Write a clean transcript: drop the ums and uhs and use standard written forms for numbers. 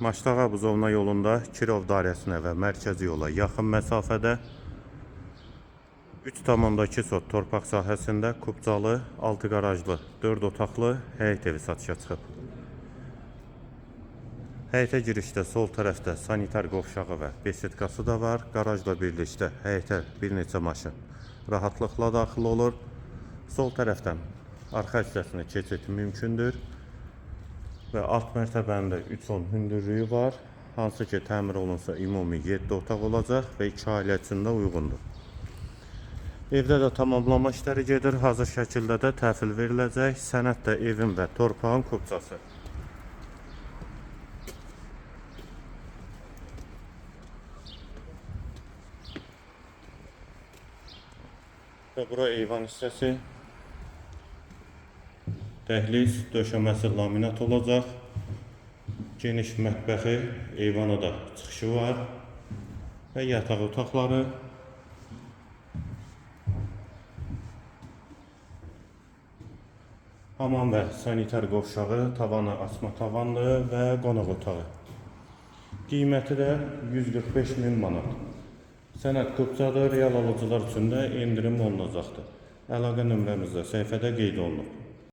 Maçlağa Buzovna yolunda Kirov dairəsinə və mərkəzi yola yaxın məsafədə 3,2 sot torpaq sahəsində kubcalı, 6 qarajlı, 4 otaqlı həyət evi satışa çıxıb. Həyətə girişdə sol tərəfdə sanitar qovşağı və besetkası da var. Qarajla birlikdə həyətə bir neçə maşın rahatlıqla daxil olur. Sol tərəfdən arxa hissəsinə keçid mümkündür. Və alt mərtəbənin də 310 hündürlüyü var. Hansı ki təmir olunsa ümumi 7 otaq olacaq və 2 ailə üçün də uyğundur. Evdə də tamamlama işləri gedir. Hazır şəkildə də təhvil veriləcək. Sənəd də evin və torpağın kubcası. Və bura eyvan hissəsi. Dəhliz, döşəməsi laminat olacaq. Geniş mətbəxi, eyvana da çıxışı var. Və yataq otaqları. Hamam və sanitar qovşağı, tavanı asma tavanlı və qonaq otağı. Qiyməti də 145 min manat. Sənəd kubcadır, real alıcılar üçün də endirim olunacaqdır. Əlaqə nömrəmizdə səhifədə qeyd olunub.